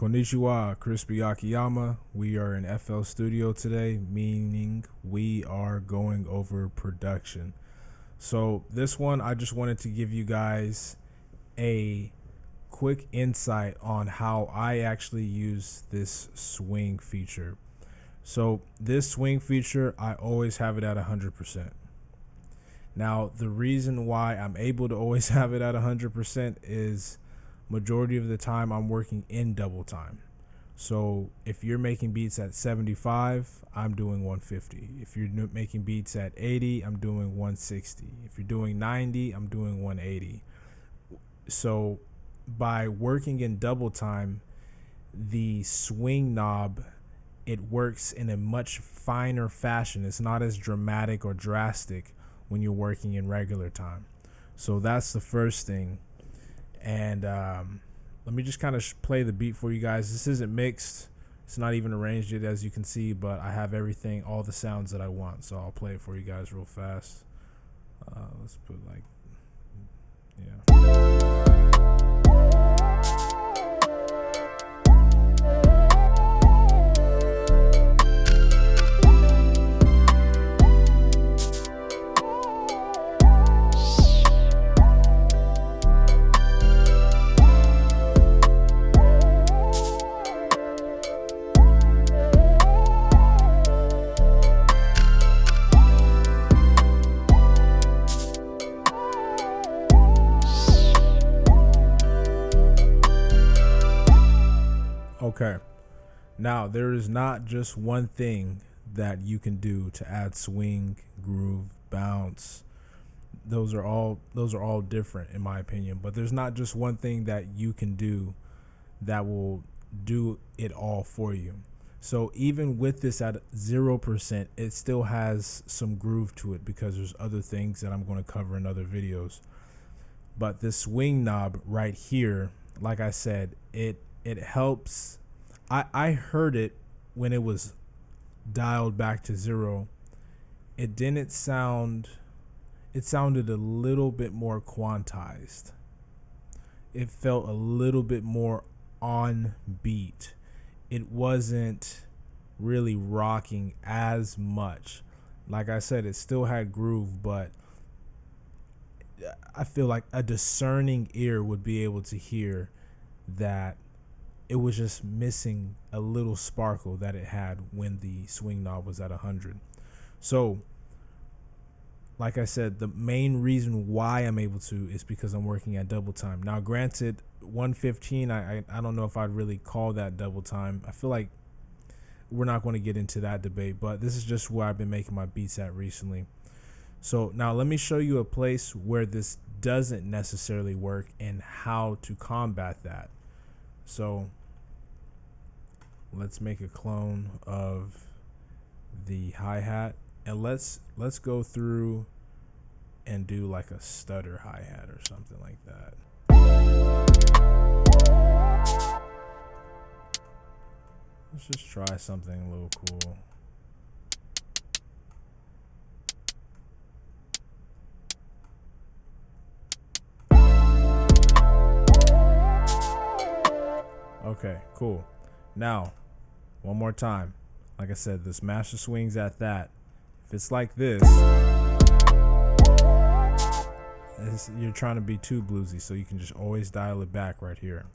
Konnichiwa, Crispy Akiyama. We are in FL Studio today, meaning we are going over production. So, this one, I just wanted to give you guys a quick insight on how I actually use this swing feature. So, this swing feature, I always have it at 100%. Now, the reason why I'm able to always have it at 100% is majority of the time I'm working in double time. So if you're making beats at 75, I'm doing 150. If you're making beats at 80, I'm doing 160. If you're doing 90, I'm doing 180. So by working in double time, the swing knob, it works in a much finer fashion. It's not as dramatic or drastic when you're working in regular time. So that's the first thing. And let me just kind of play the beat for you guys. This isn't mixed. It's not even arranged yet, as you can see, but I have everything, all the sounds that I want. So I'll play it for you guys real fast. Let's put like, yeah. Okay, now there is not just one thing that you can do to add swing, groove, bounce. Those are all different in my opinion, but there's not just one thing that you can do that will do it all for you. So even with this at 0%, it still has some groove to it because there's other things that I'm going to cover in other videos. But this swing knob right here, like I said, it helps. I heard it when it was dialed back to 0. It didn't sound, it sounded a little bit more quantized. It felt a little bit more on beat. It wasn't really rocking as much. Like I said, it still had groove, but I feel like a discerning ear would be able to hear that it was just missing a little sparkle that it had when the swing knob was at 100. So, like I said, the main reason why I'm able to is because I'm working at double time. Now, granted, 115, I don't know if I'd really call that double time. I feel like we're not going to get into that debate, but this is just where I've been making my beats at recently. So now let me show you a place where this doesn't necessarily work and how to combat that. So let's make a clone of the hi-hat and let's go through and do like a stutter hi-hat or something like that. Let's just try something a little cool. Okay, cool. Now, one more time. Like I said, this master swings at that. If it's like this, you're trying to be too bluesy, so you can just always dial it back right here.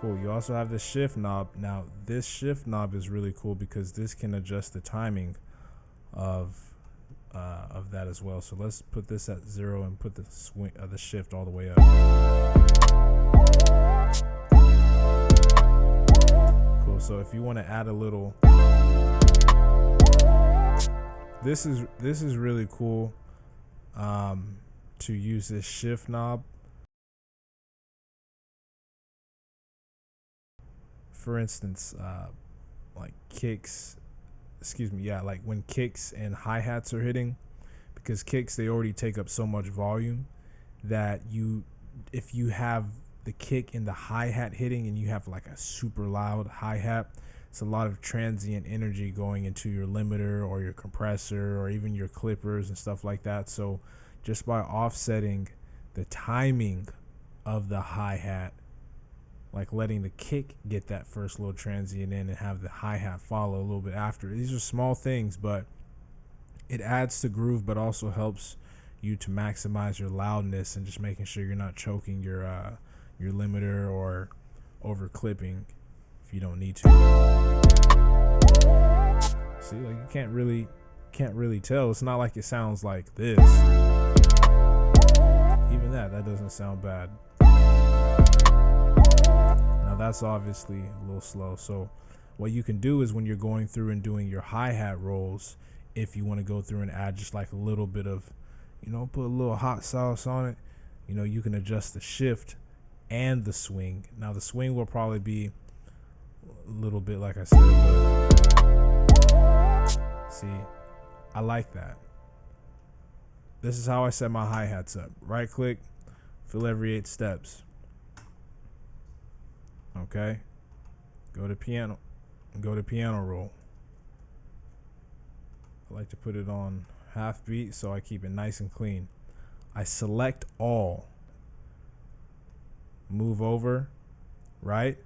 Cool. You also have the shift knob. Now, this shift knob is really cool because this can adjust the timing of that as well. So let's put this at 0 and put the swing, the shift all the way up. Cool. So if you want to add a little, this is really cool to use this shift knob. For instance, like kicks, like when kicks and hi-hats are hitting, because kicks, they already take up so much volume that if you have the kick and the hi-hat hitting and you have like a super loud hi-hat, it's a lot of transient energy going into your limiter or your compressor or even your clippers and stuff like that. So just by offsetting the timing of the hi-hat, like letting the kick get that first little transient in and have the hi-hat follow a little bit after. These are small things, but it adds to groove, but also helps you to maximize your loudness and just making sure you're not choking your limiter or over clipping if you don't need to. See, like you can't really tell. It's not like it sounds like this. Even that doesn't sound bad. Now that's obviously a little slow. So what you can do is when you're going through and doing your hi-hat rolls, if you want to go through and add just like a little bit of, put a little hot sauce on it, you can adjust the shift and the swing. Now the swing will probably be a little bit like I said, but see, I like that. This is how I set my hi-hats up. Right click, fill every 8 steps. Okay. Go to piano roll. I like to put it on half beat so I keep it nice and clean. I select all. Move over, right?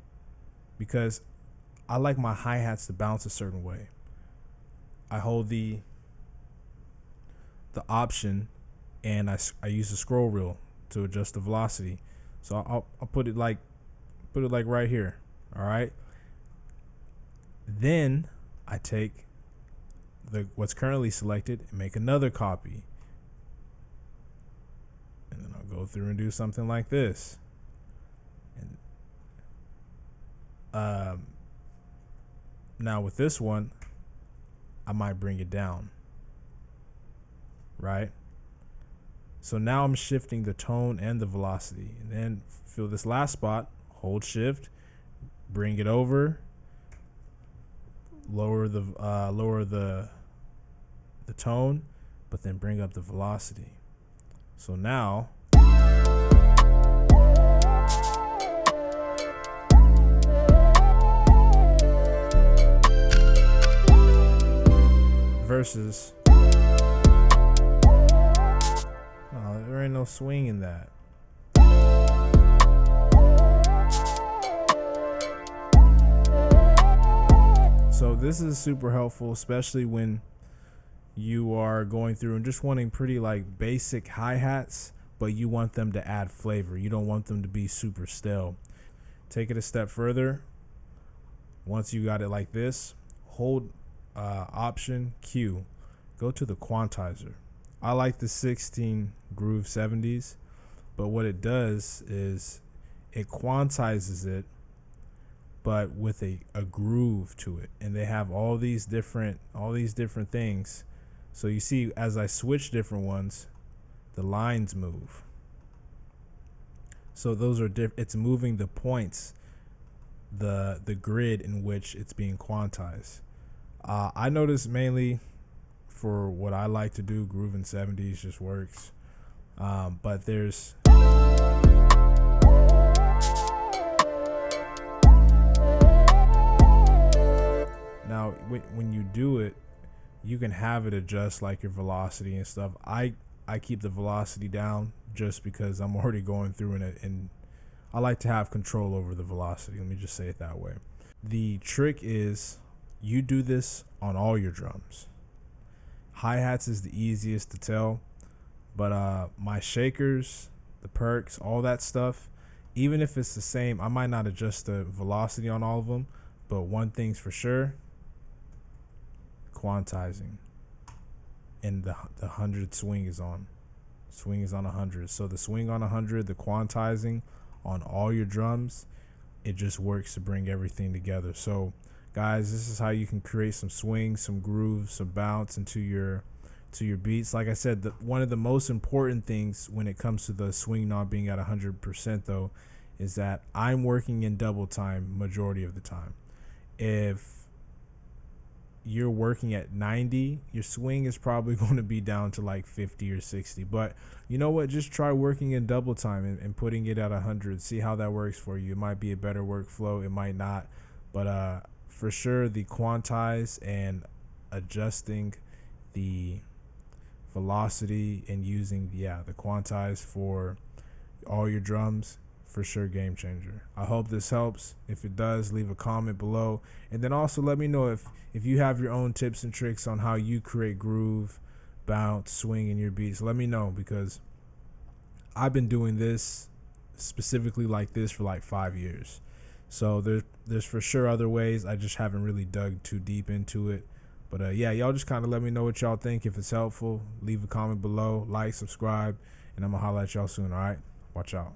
Because I like my hi-hats to bounce a certain way. I hold the option and I use the scroll wheel to adjust the velocity. So I'll put it like right here. All right. Then I take what's currently selected and make another copy. And then I'll go through and do something like this. And now with this one, I might bring it down. Right? So now I'm shifting the tone and the velocity. And then feel this last spot, hold shift, bring it over, lower the tone, but then bring up the velocity. So now versus there ain't no swing in that. So this is super helpful, especially when you are going through and just wanting pretty like basic hi-hats, but you want them to add flavor. You don't want them to be super stale. Take it a step further. Once you got it like this, hold option Q, go to the quantizer. I like the 16 Groove 70s, but what it does is it quantizes it, but with a groove to it, and they have all these different things. So you see, as I switch different ones, the lines move. So those are it's moving the points, the grid in which it's being quantized. I notice mainly for what I like to do, Groove in 70s just works. But there's now when you do it, you can have it adjust like your velocity and stuff. I keep the velocity down just because I'm already going through and I like to have control over the velocity. Let me just say it that way. The trick is you do this on all your drums. Hi-hats is the easiest to tell, but my shakers, the perks, all that stuff, even if it's the same, I might not adjust the velocity on all of them, but one thing's for sure, quantizing. And the 100 swing is on. Swing is on 100. So the swing on 100, the quantizing on all your drums, it just works to bring everything together. So guys, this is how you can create some swing, some groove, some bounce into your beats. Like I said, one of the most important things when it comes to the swing knob being at 100% though, is that I'm working in double time majority of the time. If you're working at 90, your swing is probably going to be down to like 50 or 60. But you know what? Just try working in double time and putting it at 100. See how that works for you. It might be a better workflow. It might not. But for sure, the quantize and adjusting the velocity and using the quantize for all your drums, for sure game changer. I hope this helps. If it does, leave a comment below, and then also let me know if you have your own tips and tricks on how you create groove, bounce, swing in your beats. Let me know, because I've been doing this specifically like this for like 5 years. So there's for sure other ways. I just haven't really dug too deep into it. But yeah, y'all just kind of let me know what y'all think. If it's helpful, leave a comment below, like, subscribe, and I'm gonna holler at y'all soon. All right, watch out.